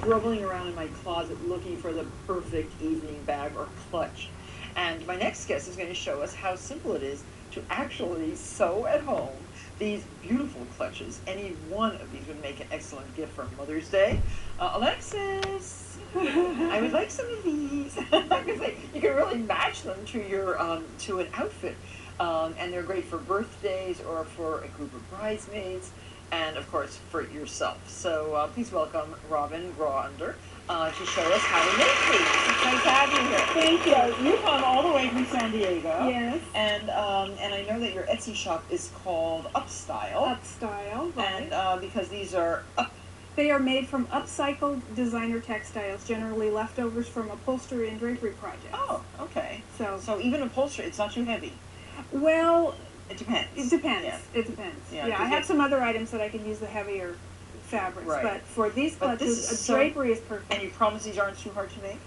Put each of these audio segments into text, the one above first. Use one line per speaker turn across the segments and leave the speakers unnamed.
scrubbing around in my closet looking for the perfect evening bag or clutch. And my next guest is going to show us how simple it is to actually sew at home these beautiful clutches. Any one of these would make an excellent gift for Mother's Day. Alexis, I would like some of these. Because you can really match them to your to an outfit, and they're great for birthdays or for a group of bridesmaids, and of course for yourself. So please welcome Robin Graunder to show us how to make these. It's nice to have you here.
Thank you.
So you come all the way from San Diego.
Yes.
And I know that your Etsy shop is called Upstyle.
Upstyle, right.
And because these are
They are made from upcycled designer textiles, generally leftovers from upholstery and drapery projects.
Oh, okay.
So
even upholstery, it's not too heavy.
well,
It depends.
it depends.
Yeah.
It depends.
Yeah,
Yeah, I
'cause
have some other items that I can use the heavier fabrics,
Right.
but for these
But this
clutches,
is
a
so-
drapery is perfect.
And you promise these aren't too hard to make?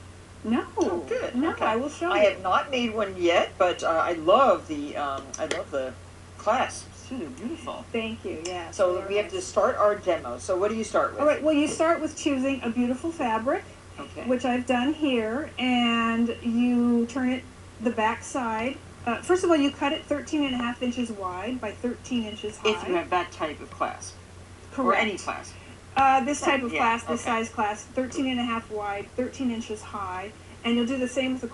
No.
Oh, good.
No,
Okay.
I will show
I
you.
have not made one yet, but I love the clasps too. They're beautiful.
Thank you. Yeah.
So
they're
we have to
nice.
start our demo. So what do you start with?
All right. Well, you start with choosing a beautiful fabric,
Okay.
which I've done here, and you turn it the back side. First of all, you cut it 13.5 inches wide by 13 inches high.
If you have that type of clasp.
Correct.
Or any clasp.
This type of
Yeah,
clasp, this
okay.
size clasp, 13.5 wide, 13 inches high, and you'll do the same with the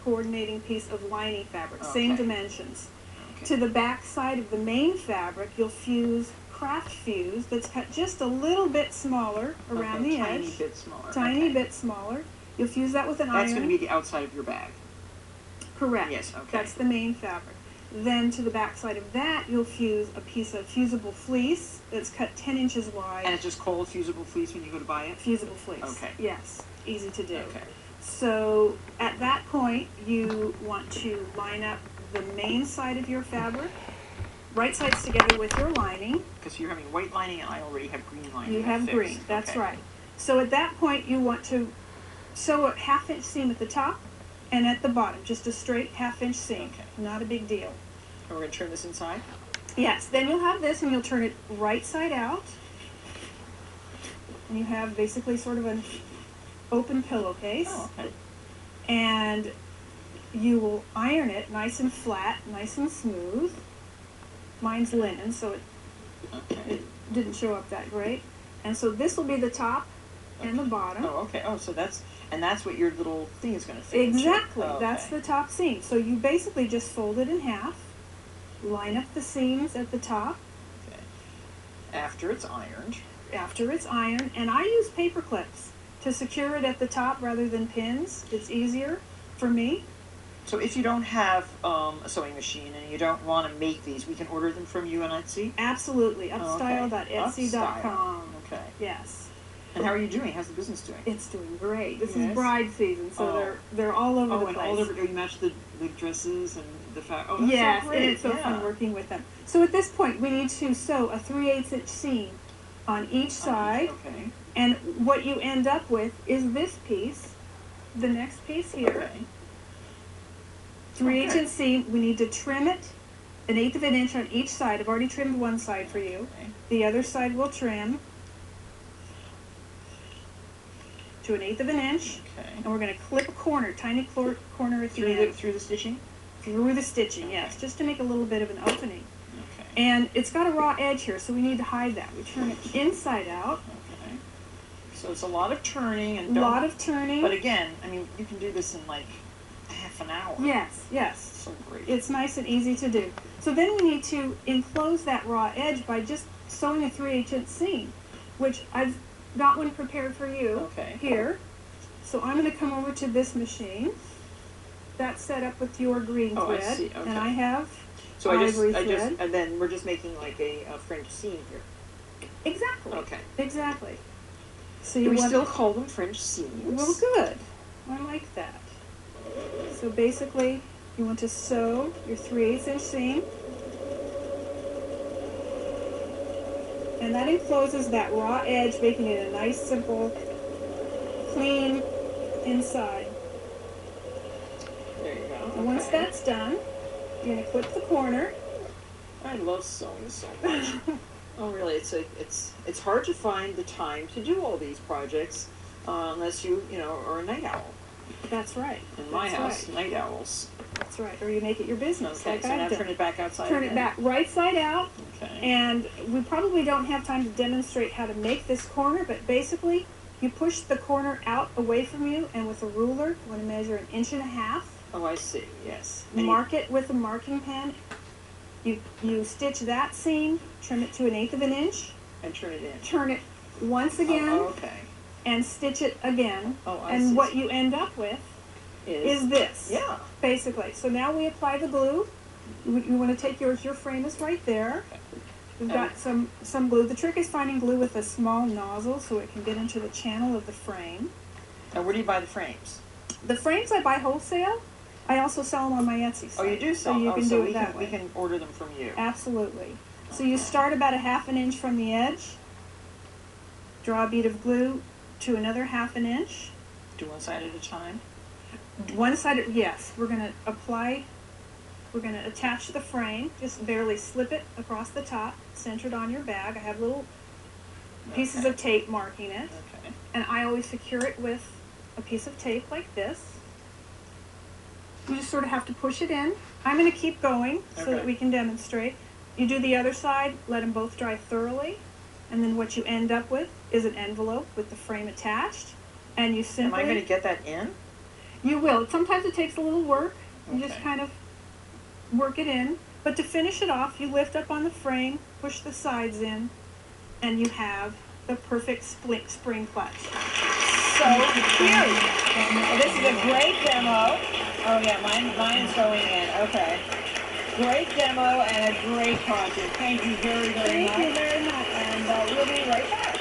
coordinating piece of lining fabric, same
Okay.
dimensions.
Okay.
To the back side of the main fabric, you'll fuse craft fuse that's cut just a little bit smaller around
Okay,
the
tiny
edge.
bit smaller.
Tiny
Okay.
bit smaller. You'll fuse that with an iron.
That's going to be the outside of your bag.
Correct.
Yes, okay.
That's the main fabric. Then to the back side of that, you'll fuse a piece of fusible fleece that's cut 10 inches wide.
And it's just called fusible fleece when you go to buy it?
Fusible fleece.
Okay.
Yes. Easy to do.
Okay.
So at that point, you want to line up the main side of your fabric, right sides together with your lining.
Because you're having white lining and I already have green lining.
You have
fixed.
green, that's
Okay.
right. So at that point, you want to sew a 1/2 inch seam at the top and at the bottom, just a straight 1/2 inch seam.
Okay.
Not a big deal.
And we're going to turn this inside?
Yes, then you'll have this and you'll turn it right side out. And you have basically sort of an open pillowcase.
Oh, okay.
And you will iron it nice and flat, nice and smooth. Mine's linen, so it
Okay.
didn't show up that great. And so this will be the top and the bottom.
Oh, okay. Oh, so that's what your little thing is going to fit into.
Exactly,
Oh,
that's
okay.
the top seam. So you basically just fold it in half, line up the seams at the top
Okay. After it's ironed.
after it's ironed, and I use paper clips to secure it at the top rather than pins. It's easier for me.
So if you don't have a sewing machine and you don't want to make these, we can order them from you on Etsy?
Absolutely,
Oh, okay.
upstyle.etsy.com.
Okay.
Yes.
And how are you doing? How's the business doing?
It's doing great. This
Yes.
is bride season, so
Oh.
they're all over
Oh,
the
and
place.
all over, you match the dresses and the fact. Oh, that's
Yes,
so
and
great.
it's so
yeah.
fun working with them. So at this point, we need to sew a 3/8 inch seam on each side,
Okay.
and what you end up with is this piece, the next piece here,
Okay.
3/8
Okay.
inch seam. We need to trim it 1/8 of an inch on each side. I've already trimmed one side for you.
Okay.
The other side will trim to 1/8 of an inch,
Okay.
and we're going to clip a corner, tiny corner at the end.
Through the stitching?
Through the stitching,
Okay.
yes, just to make a little bit of an opening.
Okay.
And it's got a raw edge here, so we need to hide that. We turn it inside out,
Okay. So it's a lot of turning
a
and
lot of turning.
But again, I mean, you can do this in like half an hour.
Yes, yes.
So great.
It's nice and easy to do. So then we need to enclose that raw edge by just sewing a 3/8 inch seam, which I've got one prepared for you
Okay.
here. So I'm going to come over to this machine. That's set up with your green
Oh, I
thread,
see. Okay.
and I have
So
ivory thread.
and then we're just making like a French seam here.
Exactly.
Okay.
Exactly. So
Do
you
we
want
still call them French seams?
Well, good. I like that. So basically, you want to sew your 3/8 inch seam, and that encloses that raw edge, making it a nice, simple, clean inside.
There you go.
And once
Okay.
that's done, you're going to clip the corner.
I love sewing so much. Oh, really? It's hard to find the time to do all these projects unless you know, are a night owl.
That's right.
In my house,
right.
night owls.
That's right. Or you make it your business.
Okay,
like
so
I've
now
done.
turn it back outside
Turn
again.
it back right side out.
Okay.
And we probably don't have time to demonstrate how to make this corner, but basically you push the corner out away from you, and with a ruler, you want to measure 1.5 inches.
Oh, I see. Yes.
Mark it with a marking pen. You stitch that seam, trim it to 1/8 of an inch.
And turn it in.
Turn it once again.
Oh, okay.
And stitch it again.
Oh, I
and
see.
what you end up with is this.
Yeah.
Basically. So now we apply the glue. You want to take yours. Your frame is right there.
Okay.
We've got some glue. The trick is finding glue with a small nozzle so it can get into the channel of the frame.
Now, where do you buy the frames?
The frames I buy wholesale. I also sell them on my Etsy site.
Oh, you do sell
them? So you can do it that way.
We can order them from you.
Absolutely. So you start about 1/2 inch from the edge. Draw a bead of glue to another 1/2 inch.
Do one side at a time?
One side, yes. We're going to attach the frame, just barely slip it across the top, centered on your bag. I have little pieces of tape marking it.
Okay.
And I always secure it with a piece of tape like this. You just sort of have to push it in. I'm going to keep going so that we can demonstrate. You do the other side, let them both dry thoroughly, and then what you end up with is an envelope with the frame attached. And you simply...
Am I going to get that in?
You will. Sometimes it takes a little work. You just
Okay.
kind of work it in. But to finish it off, you lift up on the frame, push the sides in, and you have the perfect spring clutch.
So cute. This is a great demo. Oh yeah, mine is going in. Okay. Great demo and a great project. Thank you very, very much.
Thank you very much.
And we'll be right back.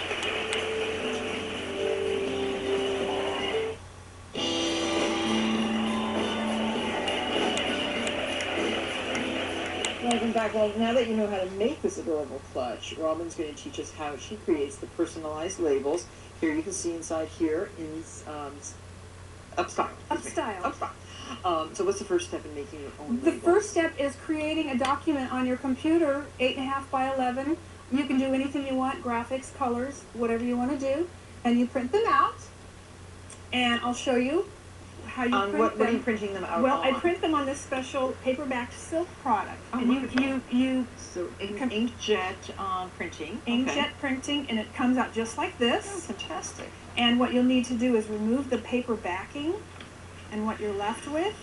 Welcome back. Well, now that you know how to make this adorable clutch, Robin's going to teach us how she creates the personalized labels. Here you can see inside here in Upstyle. Upstyle. So what's the first step in making your own
The
labels?
first step is creating a document on your computer, 8.5 by 11. You can do anything you want, graphics, colors, whatever you want to do. And you print them out. And I'll show you how you print them.
What are you printing them out
Well,
on?
I print them on this special paper-backed silk product.
Oh,
and you
So inkjet printing.
inkjet printing, and it comes out just like this.
Oh, fantastic.
And what you'll need to do is remove the paper backing, and what you're left with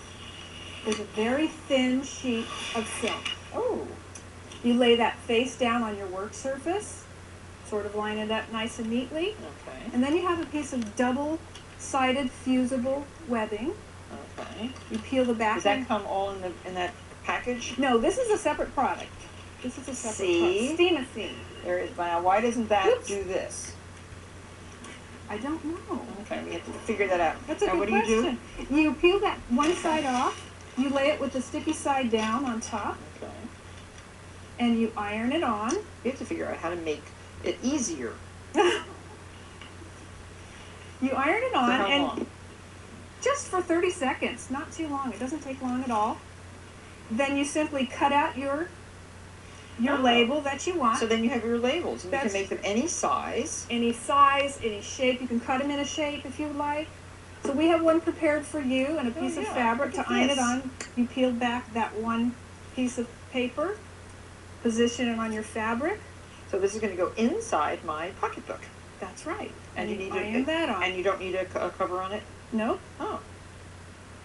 is a very thin sheet of silk.
Oh.
You lay that face down on your work surface, sort of line it up nice and neatly,
Okay.
and then you have a piece of double-sided fusible webbing.
Okay.
You peel the backing.
Does that come all in that package?
No, this is a separate product. This is a separate
See?
product. Steam.
There is. Now, why doesn't that
Oops.
do this?
I don't know.
Okay, we have to figure that out.
That's a
now,
good
what do you
question. You peel that one side off, you lay it with the sticky side down on top,
do? Okay.
and you iron it on.
We have to figure out how to make it easier.
You iron it
For
on,
how
and
long?
just for 30 seconds, not too long. It doesn't take long at all. Then you simply cut out your label that you want.
So then you have your labels, and you
That's-
can make them any size.
Any size, any shape. You can cut them in a shape if you would like. So we have one prepared for you and a piece of
yeah,
fabric
look
to
at
iron
this.
it on. You peel back that one piece of paper, position it on your fabric.
So this is going to go inside my pocketbook.
That's right.
And you need
iron that on.
And you don't need a cover on it?
Nope.
Oh.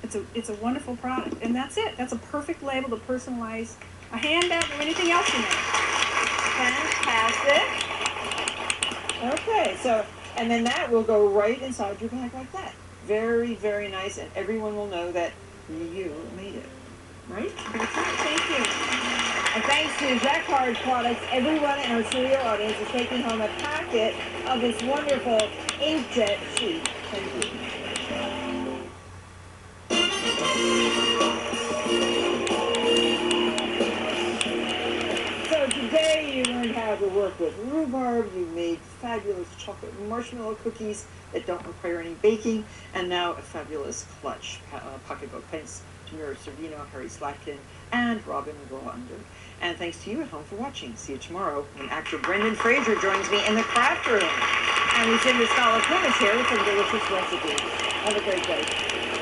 It's a wonderful product. And that's it. That's a perfect label to personalize a handbag or anything else you make.
Fantastic. Okay, so, and then that will go right inside your bag like that. Very, very nice, and everyone will know that you made it. Right?
Thank you.
And thanks to Jacquard Products, everyone in our studio audience is taking home a packet of this wonderful inkjet sheet. Thank you. So today you learned how to work with rhubarb, you made fabulous chocolate marshmallow cookies that don't require any baking, and now a fabulous clutch pocketbook. to Nurse Servino, Harry Slackton, and Robin McGraw-Under. And thanks to you at home for watching. See you tomorrow when actor Brendan Fraser joins me in the craft room. And Lucinda Scala-Pumas here with some delicious recipes. Have a great day.